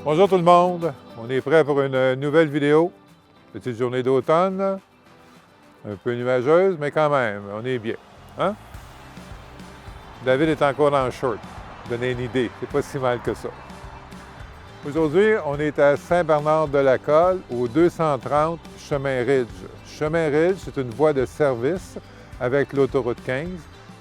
Bonjour tout le monde, on est prêt pour une nouvelle vidéo. Petite journée d'automne, un peu nuageuse, mais quand même, on est bien. Hein? David est encore en short, donner une idée, c'est pas si mal que ça. Aujourd'hui, on est à Saint-Bernard-de-la-Colle, au 230 Chemin Ridge. Chemin Ridge, c'est une voie de service avec l'autoroute 15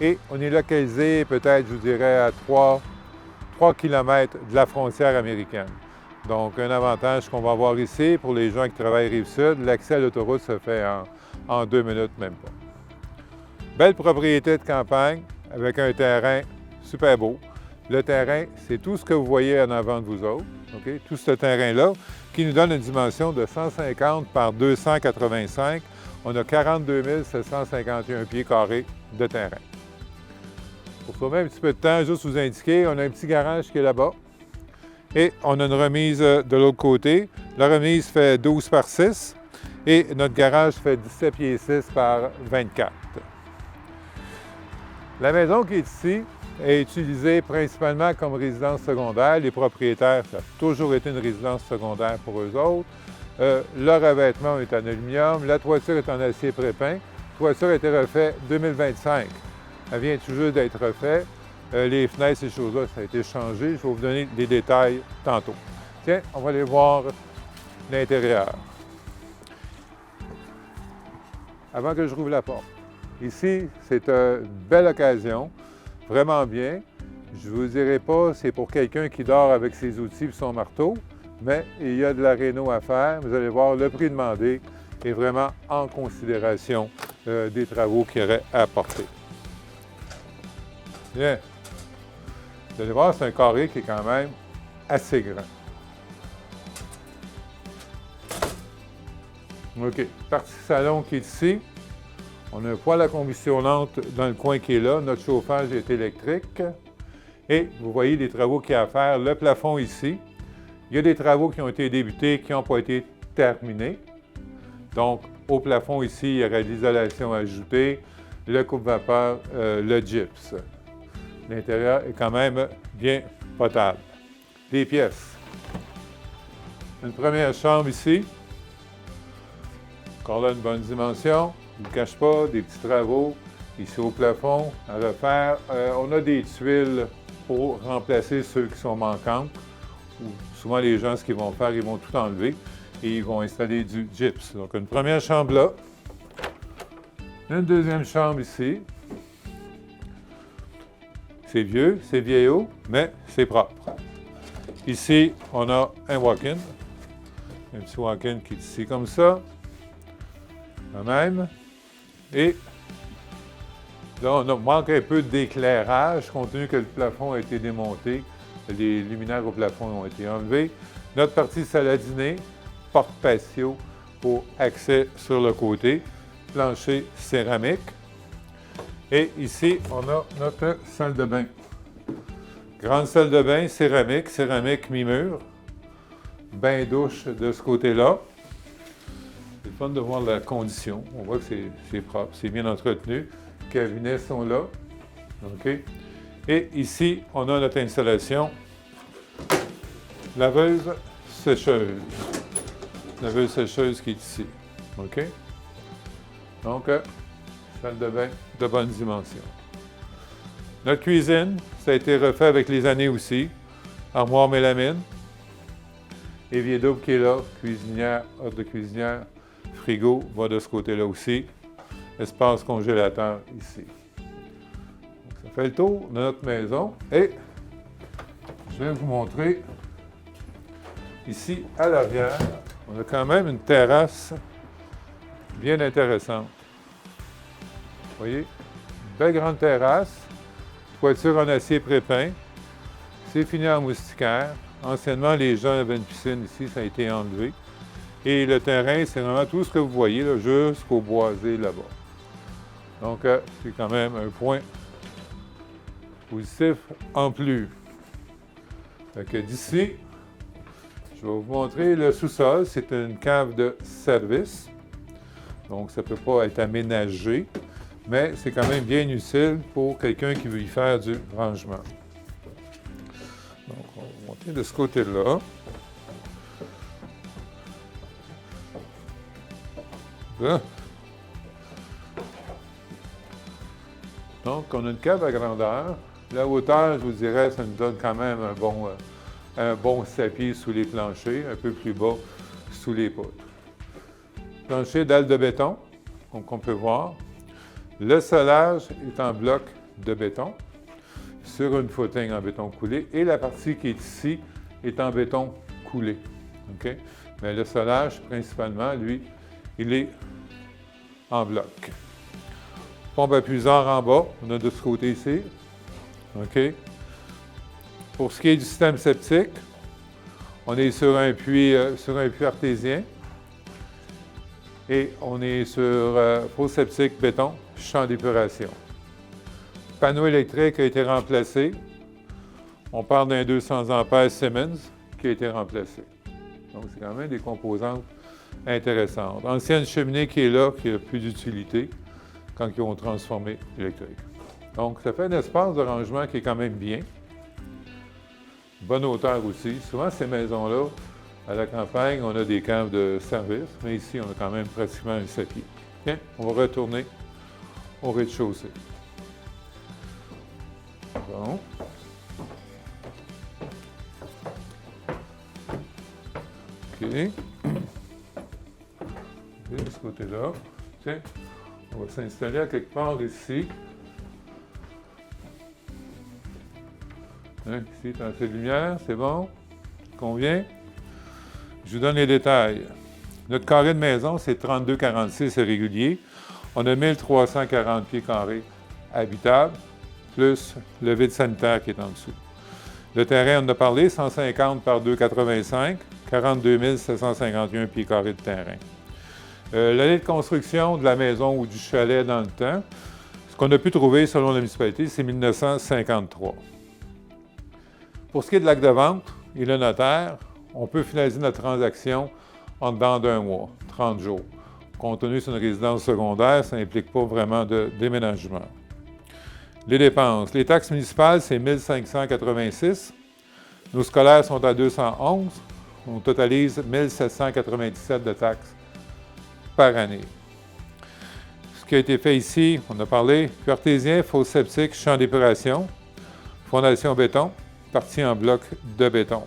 et on est localisé peut-être, je vous dirais, à 3 km de la frontière américaine. Donc, un avantage qu'on va voir ici pour les gens qui travaillent Rive-Sud, l'accès à l'autoroute se fait en 2 minutes, même pas. Belle propriété de campagne avec un terrain super beau. Le terrain, c'est tout ce que vous voyez en avant de vous autres, okay? Tout ce terrain-là, qui nous donne une dimension de 150 par 285. On a 42 751 pieds carrés de terrain. Pour sauver un petit peu de temps, juste vous indiquer, on a un petit garage qui est là-bas. Et on a une remise de l'autre côté. La remise fait 12 par 6 et notre garage fait 17 pieds 6 par 24. La maison qui est ici est utilisée principalement comme résidence secondaire. Les propriétaires, ça a toujours été une résidence secondaire pour eux autres. Le revêtement est en aluminium. La toiture est en acier prépin. La toiture a été refaite 2025. Elle vient toujours d'être refaite. Les fenêtres, ces choses-là, ça a été changé. Je vais vous donner des détails tantôt. Tiens, on va aller voir l'intérieur. Avant que je rouvre la porte. Ici, c'est une belle occasion, vraiment bien. Je ne vous dirai pas, c'est pour quelqu'un qui dort avec ses outils et son marteau, mais il y a de la réno à faire. Vous allez voir, le prix demandé est vraiment en considération des travaux qu'il y aurait à apporter. Bien. Vous allez voir, c'est un carré qui est quand même assez grand. OK. Partie salon qui est ici. On a un poêle à combustion lente dans le coin qui est là. Notre chauffage est électrique. Et vous voyez les travaux qu'il y a à faire. Le plafond ici. Il y a des travaux qui ont été débutés, qui n'ont pas été terminés. Donc, au plafond ici, il y aurait l'isolation ajoutée, le coupe-vapeur, le gypse. L'intérieur est quand même bien potable. Les pièces. Une première chambre ici. Encore là, une bonne dimension. Je ne cache pas, des petits travaux ici au plafond à refaire. On a des tuiles pour remplacer ceux qui sont manquantes. Souvent, les gens, ce qu'ils vont faire, ils vont tout enlever et ils vont installer du gypse. Donc, une première chambre là. Une deuxième chambre ici. C'est vieux, c'est vieillot, mais c'est propre. Ici, on a un walk-in. Un petit walk-in qui est ici comme ça. Quand même. Et là, on manque un peu d'éclairage, compte tenu que le plafond a été démonté. Les luminaires au plafond ont été enlevés. Notre partie salle à dîner, porte patio pour accès sur le côté. Plancher céramique. Et ici, on a notre salle de bain. Grande salle de bain, céramique mi-mur. Bain-douche de ce côté-là. C'est le fun de voir la condition. On voit que c'est propre, c'est bien entretenu. Les cabinets sont là. OK. Et ici, on a notre installation. Laveuse sécheuse. Laveuse sécheuse qui est ici. OK. Donc, salle de bain de bonne dimension. Notre cuisine, ça a été refait avec les années aussi. Armoire mélamine. Évier double qui est là. Cuisinière, hôte de cuisinière. Frigo va de ce côté-là aussi. Espace congélateur ici. Donc, ça fait le tour de notre maison. Et je vais vous montrer ici à l'arrière. On a quand même une terrasse bien intéressante. Vous voyez, belle grande terrasse, toiture en acier prépin, c'est fini en moustiquaire. Anciennement, les gens avaient une piscine ici, ça a été enlevé. Et le terrain, c'est vraiment tout ce que vous voyez, là, jusqu'au boisé là-bas. Donc, c'est quand même un point positif en plus. Fait que d'ici, je vais vous montrer le sous-sol. C'est une cave de service. Donc, ça ne peut pas être aménagé. Mais c'est quand même bien utile pour quelqu'un qui veut y faire du rangement. Donc, on va monter de ce côté-là. Hein? Donc, on a une cave à grandeur. La hauteur, je vous dirais, ça nous donne quand même un bon 7 pieds sous les planchers, un peu plus bas sous les poutres. Plancher dalles de béton, donc on peut voir. Le solage est en bloc de béton sur une footing en béton coulé et la partie qui est ici est en béton coulé. Okay? Mais le solage, principalement, lui, il est en bloc. Pompe à puisard en bas, on a de ce côté ici. OK? Pour ce qui est du système septique, on est sur un puits artésien et on est sur fosse septique béton, champ d'épuration. Panneau électrique a été remplacé. On parle d'un 200 ampères Siemens qui a été remplacé. Donc, c'est quand même des composantes intéressantes. Ancienne cheminée qui est là, qui n'a plus d'utilité quand ils ont transformé l'électrique. Donc, ça fait un espace de rangement qui est quand même bien. Bonne hauteur aussi. Souvent, ces maisons-là, à la campagne, on a des caves de service, mais ici, on a quand même pratiquement un 7 pieds. Bien, on va retourner au rez-de-chaussée. Bon. OK. De ce côté-là. Tiens, on va s'installer à quelque part ici. Hein, ici, dans cette lumière, c'est bon? Convient? Je vous donne les détails. Notre carré de maison, c'est 32,46 régulier. On a 1340 pieds carrés habitables, plus le vide sanitaire qui est en dessous. Le terrain, on en a parlé, 150 par 2,85, 42 751 pieds carrés de terrain. L'année de construction de la maison ou du chalet dans le temps, ce qu'on a pu trouver selon la municipalité, c'est 1953. Pour ce qui est de l'acte de vente et le notaire, on peut finaliser notre transaction en dedans d'un mois, 30 jours. Compte tenu que c'est une résidence secondaire, ça n'implique pas vraiment de déménagement. Les dépenses. Les taxes municipales, c'est 1586. Nos scolaires sont à 211. On totalise 1797 de taxes par année. Ce qui a été fait ici, on a parlé, puits artésien, fosse septique, champ d'épuration, fondation béton, partie en bloc de béton.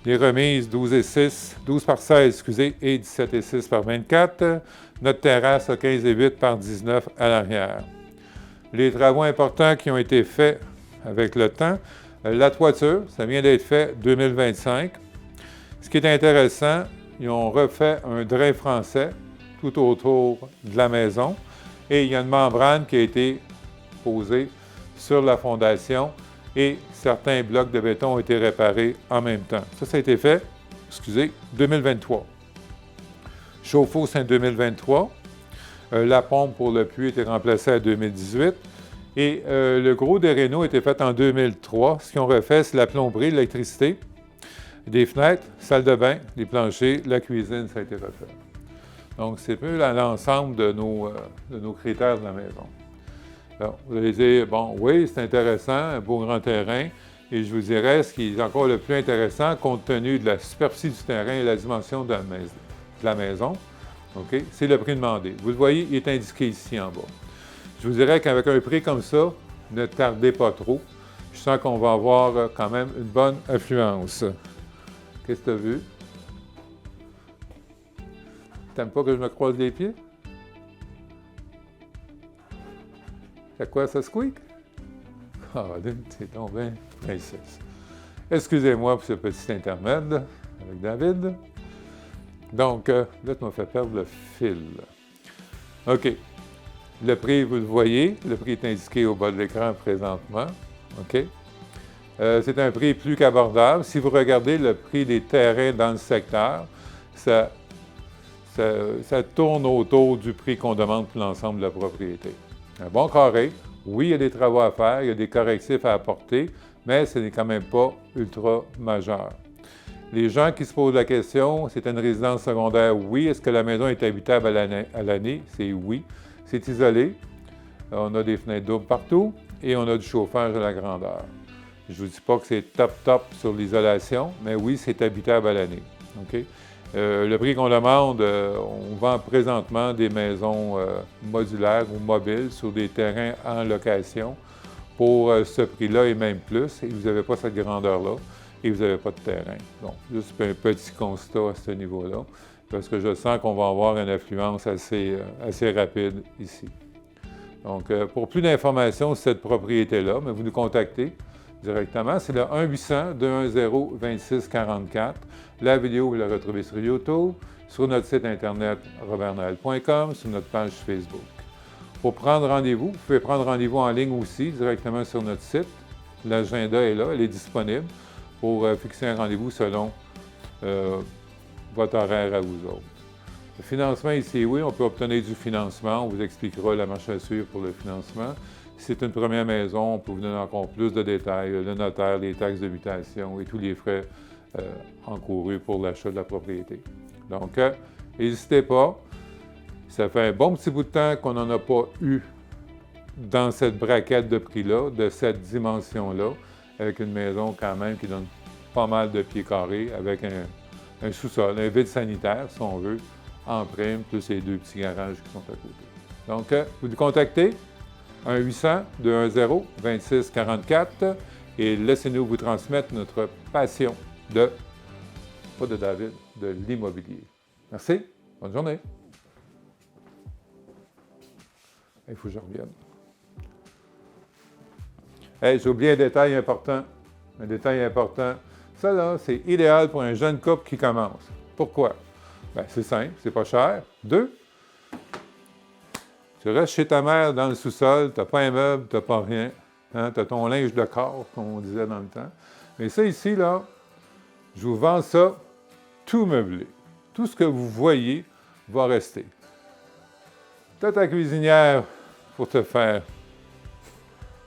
Les remises 12 par 16, excusez, et 17,6 par 24. Notre terrasse a 15,8 par 19 à l'arrière. Les travaux importants qui ont été faits avec le temps, la toiture, ça vient d'être fait 2025. Ce qui est intéressant, ils ont refait un drain français tout autour de la maison et il y a une membrane qui a été posée sur la fondation et certains blocs de béton ont été réparés en même temps. Ça a été fait, 2023. Chauffe-eau, c'est en 2023. La pompe pour le puits a été remplacée en 2018. Et le gros des rénaux a été fait en 2003. Ce qu'ils ont refait, c'est la plomberie, l'électricité, des fenêtres, salle de bain, les planchers, la cuisine, ça a été refait. Donc, c'est un peu l'ensemble de nos critères de la maison. Alors, vous allez dire, bon, oui, c'est intéressant, un beau grand terrain. Et je vous dirais, ce qui est encore le plus intéressant, compte tenu de la superficie du terrain et la dimension de la maison, okay, c'est le prix demandé. Vous le voyez, il est indiqué ici en bas. Je vous dirais qu'avec un prix comme ça, ne tardez pas trop. Je sens qu'on va avoir quand même une bonne affluence. Qu'est-ce que tu as vu? T'aimes pas que je me croise les pieds? C'est quoi, ça squeak? Ah, c'est donc bien princesse. Excusez-moi pour ce petit intermède avec David. Donc, là, tu m'as fait perdre le fil. OK. Le prix, vous le voyez, le prix est indiqué au bas de l'écran présentement. OK? C'est un prix plus qu'abordable. Si vous regardez le prix des terrains dans le secteur, ça tourne autour du prix qu'on demande pour l'ensemble de la propriété. Un bon carré, oui, il y a des travaux à faire, il y a des correctifs à apporter, mais ce n'est quand même pas ultra majeur. Les gens qui se posent la question, c'est une résidence secondaire, oui. Est-ce que la maison est habitable à l'année? C'est oui. C'est isolé. On a des fenêtres doubles partout et on a du chauffage à la grandeur. Je ne vous dis pas que c'est top sur l'isolation, mais oui, c'est habitable à l'année. Okay? Le prix qu'on demande, on vend présentement des maisons modulaires ou mobiles sur des terrains en location pour ce prix-là et même plus. Et vous n'avez pas cette grandeur-là et vous n'avez pas de terrain. Donc, juste un petit constat à ce niveau-là, parce que je sens qu'on va avoir une affluence assez rapide ici. Donc, pour plus d'informations sur cette propriété-là, vous nous contactez directement. C'est le 1-800-210-2644. La vidéo, vous la retrouvez sur YouTube, sur notre site internet robertnoel.com, sur notre page Facebook. Pour prendre rendez-vous, vous pouvez prendre rendez-vous en ligne aussi, directement sur notre site. L'agenda est là, elle est disponible pour fixer un rendez-vous selon votre horaire à vous autres. Le financement ici, oui, on peut obtenir du financement. On vous expliquera la marche à suivre pour le financement. Si c'est une première maison, on peut vous donner encore plus de détails, le notaire, les taxes de mutation et tous les frais encourus pour l'achat de la propriété. Donc, n'hésitez pas. Ça fait un bon petit bout de temps qu'on n'en a pas eu dans cette braquette de prix-là, de cette dimension-là, avec une maison quand même qui donne pas mal de pieds carrés, avec un sous-sol, un vide sanitaire, si on veut, en prime, plus les 2 petits garages qui sont à côté. Donc, vous nous contactez, 1-800-210-2644, et laissez-nous vous transmettre notre passion pas de David, de l'immobilier. Merci, bonne journée. Il faut que je revienne. Hey, j'ai oublié un détail important. Un détail important. Ça, là, c'est idéal pour un jeune couple qui commence. Pourquoi? Bien, c'est simple, c'est pas cher. 2, tu restes chez ta mère dans le sous-sol, tu n'as pas un meuble, tu n'as pas rien. Hein? Tu as ton linge de corps, comme on disait dans le temps. Mais ça ici, là, je vous vends ça tout meublé. Tout ce que vous voyez va rester. Tu as ta cuisinière pour te faire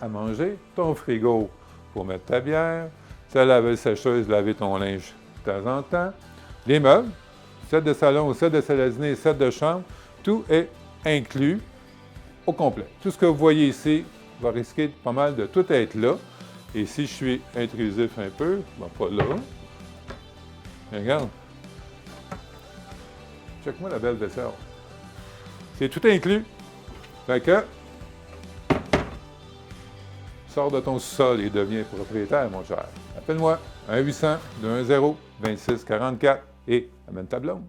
à manger, ton frigo pour mettre ta bière, ta lave-sécheuse, laver ton linge de temps en temps, les meubles, set de salon, set de salle à dîner, set de chambre, tout est inclus au complet. Tout ce que vous voyez ici va risquer pas mal de tout être là. Et si je suis intrusif un peu, ben pas là. Mais regarde. Check-moi la belle vaisselle. C'est tout inclus. Fait que, sors de ton sous-sol et deviens propriétaire, mon cher. Appelle-moi, 1-800-210-2644 et amène ta blonde.